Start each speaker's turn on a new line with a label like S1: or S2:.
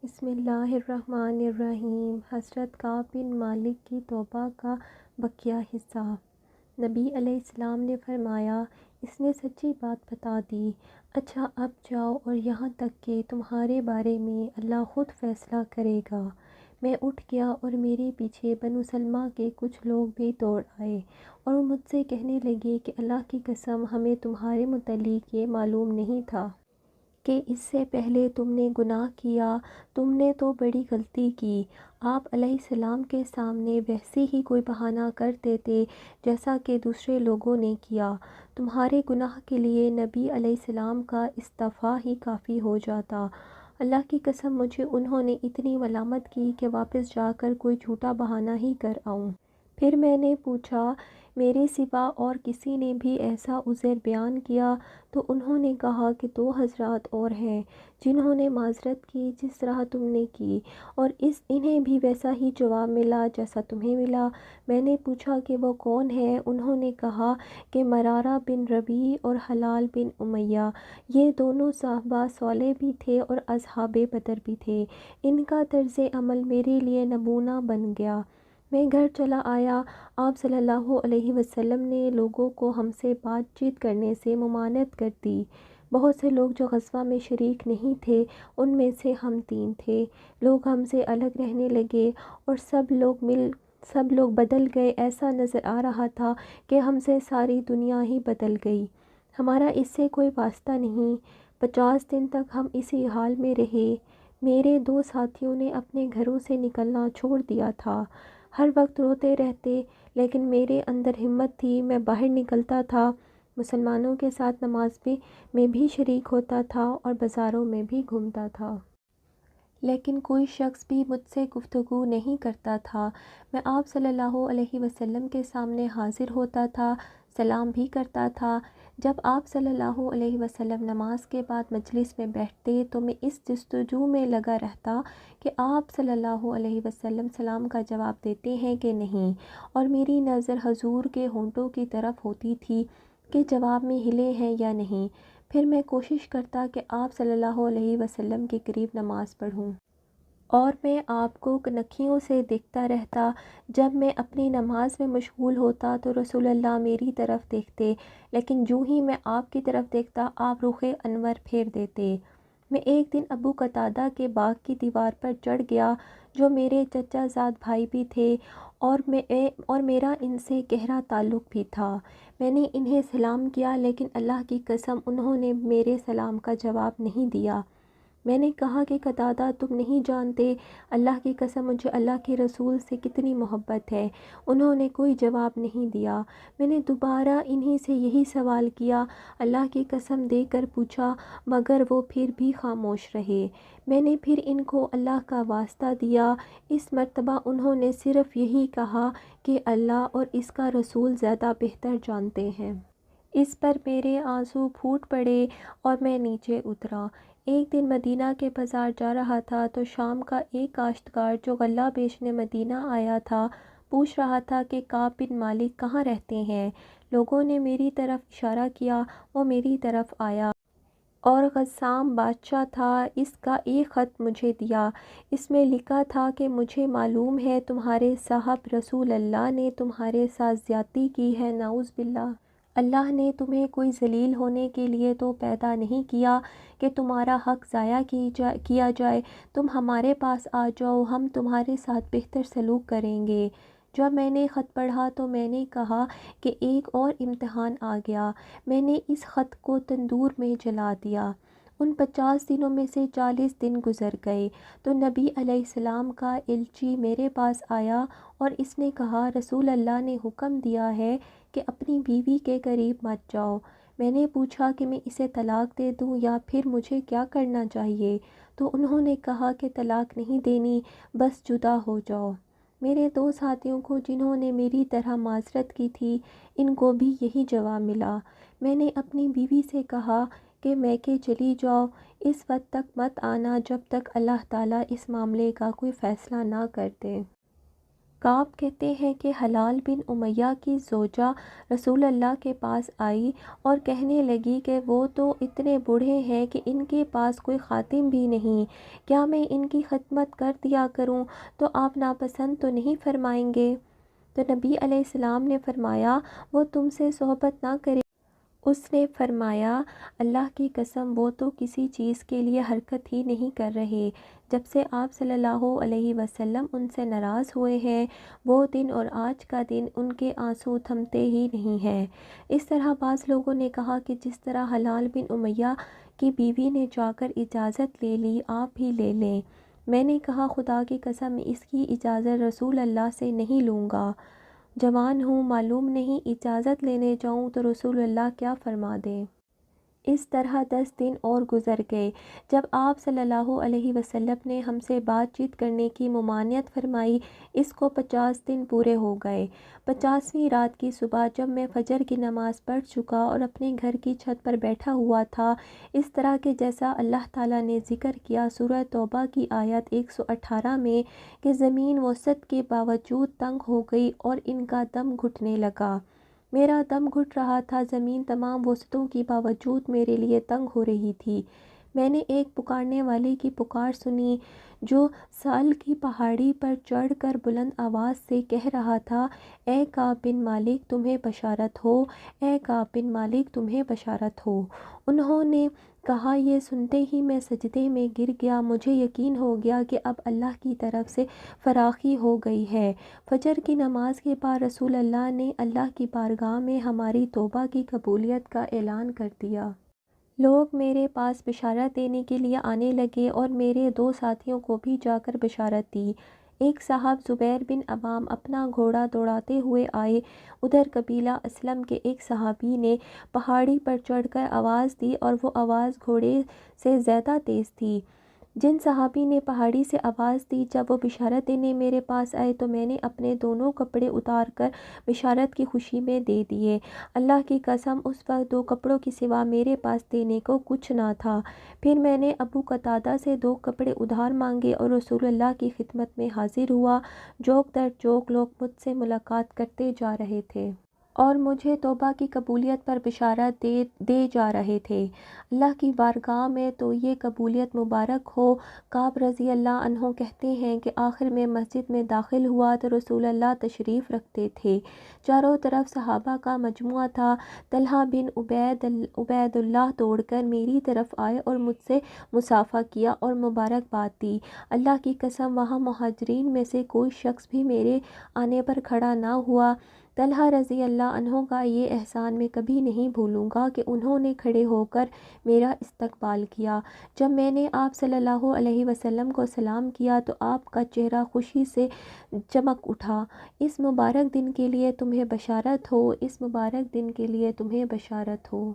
S1: بسم اللہ الرحمن الرحیم۔ حضرت کعب بن مالک کی توبہ کا بقیہ حصہ۔ نبی علیہ السلام نے فرمایا، اس نے سچی بات بتا دی۔ اچھا اب جاؤ، اور یہاں تک کہ تمہارے بارے میں اللہ خود فیصلہ کرے گا۔ میں اٹھ گیا اور میرے پیچھے بنو سلمہ کے کچھ لوگ بھی دوڑ آئے اور مجھ سے کہنے لگے کہ اللہ کی قسم، ہمیں تمہارے متعلق یہ معلوم نہیں تھا کہ اس سے پہلے تم نے گناہ کیا، تم نے تو بڑی غلطی کی۔ آپ علیہ السلام کے سامنے ویسے ہی کوئی بہانہ کر دیتے جیسا کہ دوسرے لوگوں نے کیا۔ تمہارے گناہ کے لیے نبی علیہ السلام کا استعفیٰ ہی کافی ہو جاتا۔ اللہ کی قسم، مجھے انہوں نے اتنی ملامت کی کہ واپس جا کر کوئی جھوٹا بہانہ ہی کر آؤں۔ پھر میں نے پوچھا، میرے سوا اور کسی نے بھی ایسا عذر بیان کیا؟ تو انہوں نے کہا کہ 2 حضرات اور ہیں جنہوں نے معذرت کی جس طرح تم نے کی، اور انہیں بھی ویسا ہی جواب ملا جیسا تمہیں ملا۔ میں نے پوچھا کہ وہ کون ہیں؟ انہوں نے کہا کہ مرارہ بن ربیع اور حلال بن امیہ، یہ دونوں صحابہ صالح بھی تھے اور اصحاب بدر بھی تھے۔ ان کا طرز عمل میرے لیے نمونہ بن گیا۔ میں گھر چلا آیا۔ آپ صلی اللہ علیہ وسلم نے لوگوں کو ہم سے بات چیت کرنے سے ممانعت کر دی۔ بہت سے لوگ جو غزوہ میں شریک نہیں تھے، ان میں سے ہم 3 تھے۔ لوگ ہم سے الگ رہنے لگے اور سب لوگ بدل گئے۔ ایسا نظر آ رہا تھا کہ ہم سے ساری دنیا ہی بدل گئی۔ ہمارا اس سے کوئی واسطہ نہیں۔ 50 دن تک ہم اسی حال میں رہے۔ میرے 2 ساتھیوں نے اپنے گھروں سے نکلنا چھوڑ دیا تھا۔ ہر وقت روتے رہتے، لیکن میرے اندر ہمت تھی۔ میں باہر نکلتا تھا، مسلمانوں کے ساتھ نماز میں بھی شریک ہوتا تھا اور بازاروں میں بھی گھومتا تھا۔ لیکن کوئی شخص بھی مجھ سے گفتگو نہیں کرتا تھا۔ میں آپ صلی اللہ علیہ وسلم کے سامنے حاضر ہوتا تھا، سلام بھی کرتا تھا۔ جب آپ صلی اللہ علیہ وسلم نماز کے بعد مجلس میں بیٹھتے تو میں اس جستجو میں لگا رہتا کہ آپ صلی اللہ علیہ وسلم سلام کا جواب دیتے ہیں کہ نہیں، اور میری نظر حضور کے ہونٹوں کی طرف ہوتی تھی کہ جواب میں ہلے ہیں یا نہیں۔ پھر میں کوشش کرتا کہ آپ صلی اللہ علیہ وسلم کے قریب نماز پڑھوں، اور میں آپ کو نکھیوں سے دیکھتا رہتا۔ جب میں اپنی نماز میں مشغول ہوتا تو رسول اللہ میری طرف دیکھتے، لیکن جو ہی میں آپ کی طرف دیکھتا آپ رخ انور پھیر دیتے۔ میں ایک دن ابو قتادہ کے باغ کی دیوار پر چڑھ گیا، جو میرے چچا زاد بھائی بھی تھے اور میرا ان سے گہرا تعلق بھی تھا۔ میں نے انہیں سلام کیا، لیکن اللہ کی قسم انہوں نے میرے سلام کا جواب نہیں دیا۔ میں نے کہا کہ قتادہ، تم نہیں جانتے اللہ کی قسم مجھے اللہ کے رسول سے کتنی محبت ہے۔ انہوں نے کوئی جواب نہیں دیا۔ میں نے دوبارہ انہی سے یہی سوال کیا، اللہ کی قسم دے کر پوچھا، مگر وہ پھر بھی خاموش رہے۔ میں نے پھر ان کو اللہ کا واسطہ دیا۔ اس مرتبہ انہوں نے صرف یہی کہا کہ اللہ اور اس کا رسول زیادہ بہتر جانتے ہیں۔ اس پر میرے آنسو پھوٹ پڑے اور میں نیچے اترا۔ ایک دن مدینہ کے بازار جا رہا تھا تو شام کا ایک کاشتکار جو غلہ بیچنے مدینہ آیا تھا پوچھ رہا تھا کہ کعب بن مالک کہاں رہتے ہیں۔ لوگوں نے میری طرف اشارہ کیا، وہ میری طرف آیا اور غسّام بادشاہ تھا۔ اس کا ایک خط مجھے دیا۔ اس میں لکھا تھا کہ مجھے معلوم ہے تمہارے صاحب رسول اللہ نے تمہارے ساتھ زیادتی کی ہے، نعوذ باللہ۔ اللہ نے تمہیں کوئی ذلیل ہونے کے لیے تو پیدا نہیں کیا کہ تمہارا حق ضائع کیا جائے۔ تم ہمارے پاس آ جاؤ، ہم تمہارے ساتھ بہتر سلوک کریں گے۔ جب میں نے خط پڑھا تو میں نے کہا کہ ایک اور امتحان آ گیا۔ میں نے اس خط کو تندور میں جلا دیا۔ ان 50 دنوں میں سے 40 دن گزر گئے تو نبی علیہ السلام کا ایلچی میرے پاس آیا اور اس نے کہا، رسول اللہ نے حکم دیا ہے کہ اپنی بیوی کے قریب مت جاؤ۔ میں نے پوچھا کہ میں اسے طلاق دے دوں یا پھر مجھے کیا کرنا چاہیے؟ تو انہوں نے کہا کہ طلاق نہیں دینی، بس جدا ہو جاؤ۔ میرے 2 ساتھیوں کو جنہوں نے میری طرح معذرت کی تھی، ان کو بھی یہی جواب ملا۔ میں نے اپنی بیوی سے کہا کہ میکے چلی جاؤ، اس وقت تک مت آنا جب تک اللہ تعالیٰ اس معاملے کا کوئی فیصلہ نہ کر دے۔ کعب کہتے ہیں کہ حلال بن امیہ کی زوجہ رسول اللہ کے پاس آئی اور کہنے لگی کہ وہ تو اتنے بوڑھے ہیں کہ ان کے پاس کوئی خادم بھی نہیں، کیا میں ان کی خدمت کر دیا کروں تو آپ ناپسند تو نہیں فرمائیں گے؟ تو نبی علیہ السلام نے فرمایا وہ تم سے صحبت نہ کرے۔ اس نے فرمایا اللہ کی قسم وہ تو کسی چیز کے لیے حرکت ہی نہیں کر رہے جب سے آپ صلی اللہ علیہ وسلم ان سے ناراض ہوئے ہیں، وہ دن اور آج کا دن ان کے آنسو تھمتے ہی نہیں ہیں۔ اس طرح بعض لوگوں نے کہا کہ جس طرح حلال بن امیہ کی بیوی نے جا کر اجازت لے لی آپ بھی لے لیں۔ میں نے کہا خدا کی قسم میں اس کی اجازت رسول اللہ سے نہیں لوں گا، جوان ہوں، معلوم نہیں اجازت لینے جاؤں تو رسول اللہ کیا فرما دیں۔ اس طرح 10 دن اور گزر گئے۔ جب آپ صلی اللہ علیہ وسلم نے ہم سے بات چیت کرنے کی ممانعت فرمائی، اس کو 50 دن پورے ہو گئے۔ 50ویں رات کی صبح جب میں فجر کی نماز پڑھ چکا اور اپنے گھر کی چھت پر بیٹھا ہوا تھا، اس طرح کہ جیسا اللہ تعالیٰ نے ذکر کیا سورہ توبہ کی آیت 118 میں کہ زمین وسعت کے باوجود تنگ ہو گئی اور ان کا دم گھٹنے لگا۔ میرا دم گھٹ رہا تھا، زمین تمام وسعتوں کے باوجود میرے لیے تنگ ہو رہی تھی۔ میں نے ایک پکارنے والے کی پکار سنی جو سال کی پہاڑی پر چڑھ کر بلند آواز سے کہہ رہا تھا، اے کعب بن مالک تمہیں بشارت ہو، اے کعب بن مالک تمہیں بشارت ہو۔ انہوں نے کہا یہ سنتے ہی میں سجدے میں گر گیا، مجھے یقین ہو گیا کہ اب اللہ کی طرف سے فراخی ہو گئی ہے۔ فجر کی نماز کے بعد رسول اللہ نے اللہ کی بارگاہ میں ہماری توبہ کی قبولیت کا اعلان کر دیا۔ لوگ میرے پاس بشارت دینے کے لیے آنے لگے اور میرے 2 ساتھیوں کو بھی جا کر بشارت دی۔ ایک صاحب زبیر بن عوام اپنا گھوڑا دوڑاتے ہوئے آئے، ادھر قبیلہ اسلم کے ایک صحابی نے پہاڑی پر چڑھ کر آواز دی اور وہ آواز گھوڑے سے زیادہ تیز تھی۔ جن صحابی نے پہاڑی سے آواز دی جب وہ بشارت دینے میرے پاس آئے تو میں نے اپنے دونوں کپڑے اتار کر بشارت کی خوشی میں دے دیے۔ اللہ کی قسم اس وقت 2 کپڑوں کے سوا میرے پاس دینے کو کچھ نہ تھا۔ پھر میں نے ابو قتادہ سے 2 کپڑے ادھار مانگے اور رسول اللہ کی خدمت میں حاضر ہوا۔ جوک در جوک لوگ مجھ سے ملاقات کرتے جا رہے تھے اور مجھے توبہ کی قبولیت پر بشارت دے جا رہے تھے۔ اللہ کی بارگاہ میں تو یہ قبولیت مبارک ہو۔ کعب رضی اللہ عنہ کہتے ہیں کہ آخر میں مسجد میں داخل ہوا تو رسول اللہ تشریف رکھتے تھے، چاروں طرف صحابہ کا مجموعہ تھا۔ طلحہ بن عبید اللہ دوڑ کر میری طرف آئے اور مجھ سے مصافحہ کیا اور مبارکباد دی۔ اللہ کی قسم وہاں مہاجرین میں سے کوئی شخص بھی میرے آنے پر کھڑا نہ ہوا۔ طلحہ رضی اللہ عنہ کا یہ احسان میں کبھی نہیں بھولوں گا کہ انہوں نے کھڑے ہو کر میرا استقبال کیا۔ جب میں نے آپ صلی اللہ علیہ وسلم کو سلام کیا تو آپ کا چہرہ خوشی سے چمک اٹھا۔ اس مبارک دن کے لیے تمہیں بشارت ہو، اس مبارک دن کے لیے تمہیں بشارت ہو۔